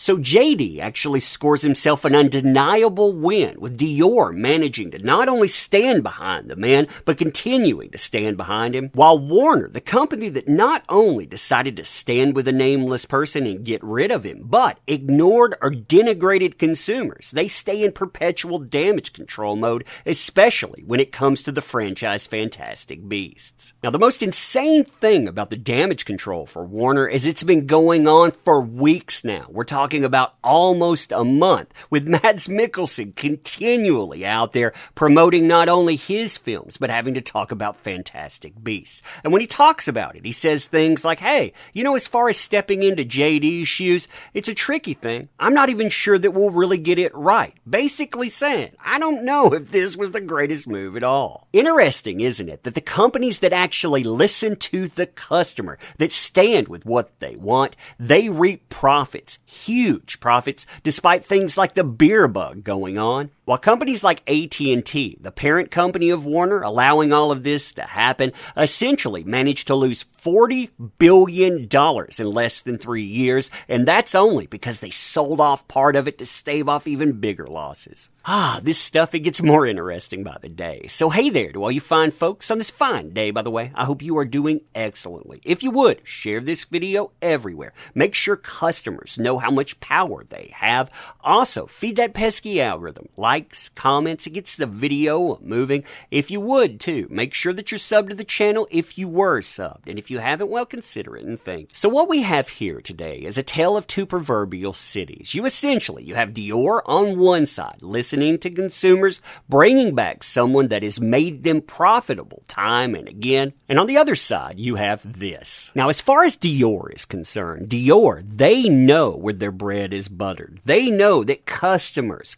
So JD actually scores himself an undeniable win, with Dior managing to not only stand behind the man, but continuing to stand behind him, while Warner, the company that not only decided to stand with a nameless person and get rid of him, but ignored or denigrated consumers, they stay in perpetual damage control mode, especially when it comes to the franchise Fantastic Beasts. Now, the most insane thing about the damage control for Warner is it's been going on for weeks now. We're talking about almost a month, with Mads Mikkelsen continually out there promoting not only his films, but having to talk about Fantastic Beasts. And when he talks about it, he says things like, hey, as far as stepping into JD's shoes, it's a tricky thing. I'm not even sure that we'll really get it right. Basically saying, I don't know if this was the greatest move at all. Interesting, isn't it, that the companies that actually listen to the customer, that stand with what they want, they reap profits, huge profits, despite things like the beer bug going on. While companies like AT&T, the parent company of Warner, allowing all of this to happen, essentially managed to lose $40 billion in less than 3 years, and that's only because they sold off part of it to stave off even bigger losses. This stuff, it gets more interesting by the day. So hey there to all you fine folks on this fine day, by the way. I hope you are doing excellently. If you would, share this video everywhere. Make sure customers know how much power they have. Also, feed that pesky algorithm. Likes, comments, it gets the video moving. If you would, too, make sure that you're subbed to the channel if you were subbed. And if you haven't, well, consider it and thank you. So what we have here today is a tale of two proverbial cities. You have Dior on one side, listening to consumers, bringing back someone that has made them profitable time and again. And on the other side, you have this. Now, as far as Dior is concerned, Dior, they know where their bread is buttered. They know that customers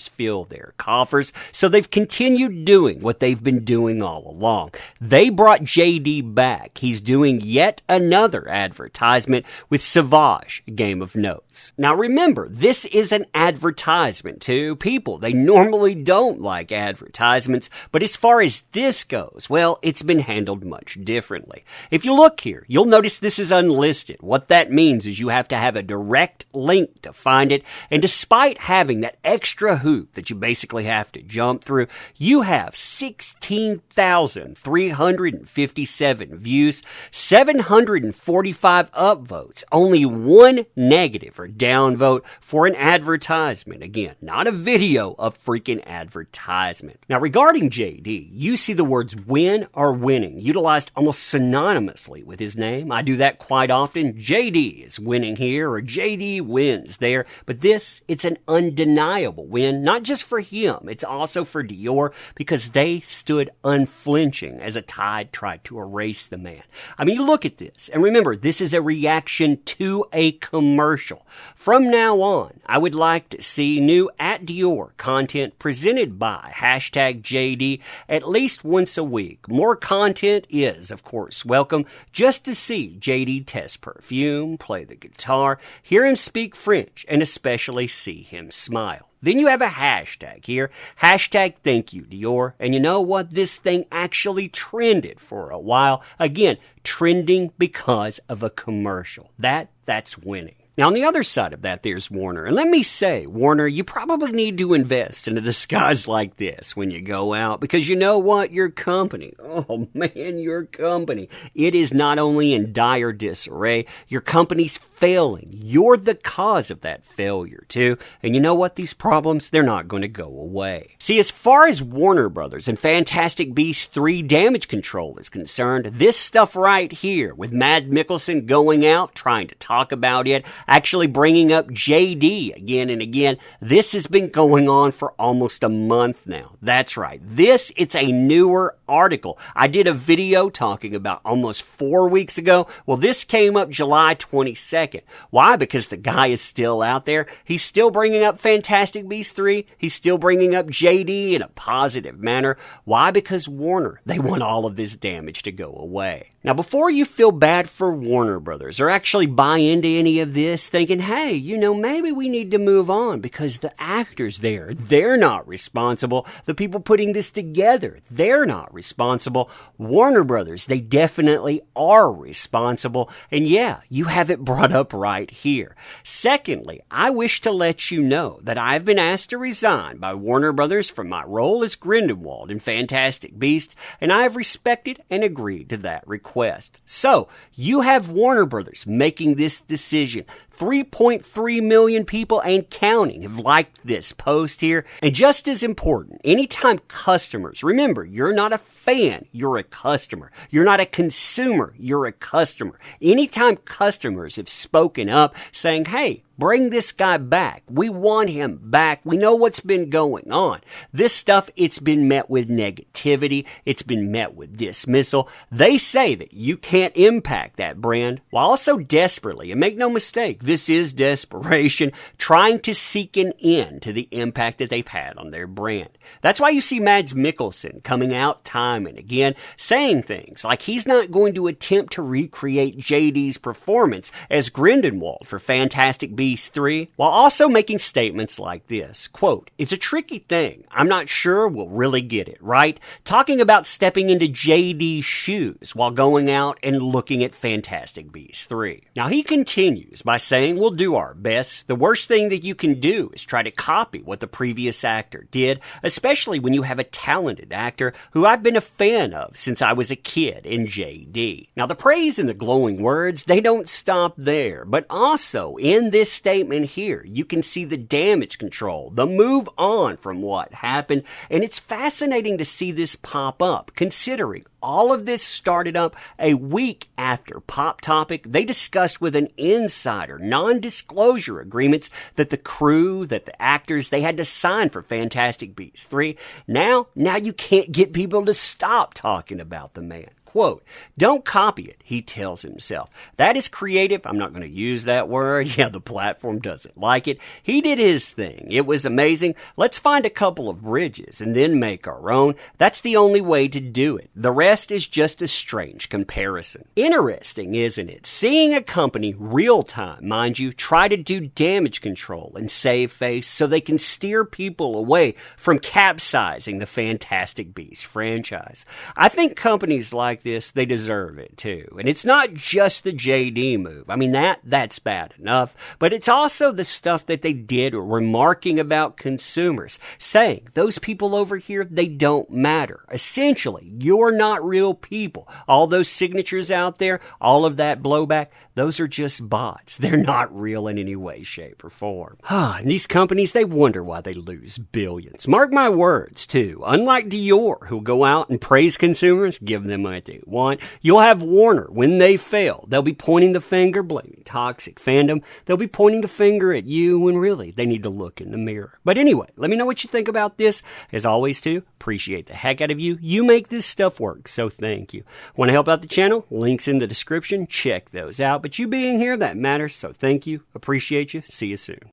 fill their coffers, so they've continued doing what they've been doing all along. They brought JD back. He's doing yet another advertisement with Sauvage, a game of notes. Now remember, this is an advertisement to people. They normally don't like advertisements, but as far as this goes, well, it's been handled much differently. If you look here, you'll notice this is unlisted. What that means is you have to have a direct link to find it, and despite having that extra hoop that you basically have to jump through, you have 16,357 views, 745 upvotes, only one negative or downvote for an advertisement. Again, not a video, a freaking advertisement. Now, regarding JD, you see the words win or winning utilized almost synonymously with his name. I do that quite often. JD is winning here, or JD wins there. But this, it's an undeniable win, not just for him, it's also for Dior, because they stood unflinching as a tide tried to erase the man. I mean, you look at this, and remember, this is a reaction to a commercial. From now on, I would like to see new @Dior content presented by #JD at least once a week. More content is, of course, welcome, just to see JD test perfume, play the guitar, hear him speak French, and especially see him smile. Then you have a hashtag here, #ThankYouDior, and you know what? This thing actually trended for a while. Again, trending because of a commercial. That's winning. Now, on the other side of that, there's Warner. And let me say, Warner, you probably need to invest in a disguise like this when you go out, because you know what? Your company, oh man, your company, it is not only in dire disarray, your company's failing. You're the cause of that failure, too. And you know what? These problems, they're not going to go away. See, as far as Warner Brothers and Fantastic Beasts 3 damage control is concerned, this stuff right here, with Mads Mikkelsen going out, trying to talk about it, actually bringing up JD again and again, this has been going on for almost a month now. That's right. It's a newer article. I did a video talking about almost 4 weeks ago. Well, this came up July 22nd. Why? Because the guy is still out there. He's still bringing up Fantastic Beasts 3. He's still bringing up JD in a positive manner. Why? Because Warner, they want all of this damage to go away. Now, before you feel bad for Warner Brothers or actually buy into any of this thinking, hey, maybe we need to move on because the actors there, they're not responsible. The people putting this together, they're not responsible. Warner Brothers, they definitely are responsible. And yeah, you have it brought up right here. Secondly, I wish to let you know that I've been asked to resign by Warner Brothers from my role as Grindelwald in Fantastic Beasts, and I have respected and agreed to that request. So, you have Warner Brothers making this decision. 3.3 million people and counting have liked this post here. And just as important, anytime customers, remember, you're not a fan, you're a customer. You're not a consumer, you're a customer. Anytime customers have spoken up saying, hey, bring this guy back. We want him back. We know what's been going on. This stuff, it's been met with negativity. It's been met with dismissal. They say that you can't impact that brand while also desperately, and make no mistake, this is desperation, trying to seek an end to the impact that they've had on their brand. That's why you see Mads Mikkelsen coming out time and again saying things like he's not going to attempt to recreate JD's performance as Grindelwald for Fantastic Beasts 3, while also making statements like this, quote, "It's a tricky thing. I'm not sure we'll really get it, right? Talking about stepping into JD's shoes while going out and looking at Fantastic Beasts 3. Now he continues by saying, we'll do our best. The worst thing that you can do is try to copy what the previous actor did, especially when you have a talented actor who I've been a fan of since I was a kid in JD. Now the praise and the glowing words, they don't stop there, but also in this statement here, you can see the damage control, the move on from what happened, and it's fascinating to see this pop up, considering all of this started up a week after Pop Topic. They discussed with an insider non-disclosure agreements that the crew, that the actors, they had to sign for Fantastic Beasts 3. Now you can't get people to stop talking about the man. Quote, don't copy it, he tells himself. That is creative. I'm not going to use that word. Yeah, the platform doesn't like it. He did his thing. It was amazing. Let's find a couple of bridges and then make our own. That's the only way to do it. The rest is just a strange comparison. Interesting, isn't it? Seeing a company, real time, mind you, try to do damage control and save face so they can steer people away from capsizing the Fantastic Beasts franchise. I think companies like this, they deserve it too. And it's not just the JD move. I mean, that's bad enough, but it's also the stuff that they did remarking about consumers, saying those people over here, they don't matter. Essentially, you're not real people. All those signatures out there, all of that blowback, those are just bots. They're not real in any way, shape, or form. And these companies, they wonder why they lose billions. Mark my words, too. Unlike Dior, who'll go out and praise consumers, give them what they want, you'll have Warner. When they fail, they'll be pointing the finger, blaming toxic fandom. They'll be pointing the finger at you when really they need to look in the mirror. But anyway, let me know what you think about this. As always, too, appreciate the heck out of you. You make this stuff work, so thank you. Want to help out the channel? Links in the description. Check those out. But you being here, that matters, so thank you. Appreciate you. See you soon.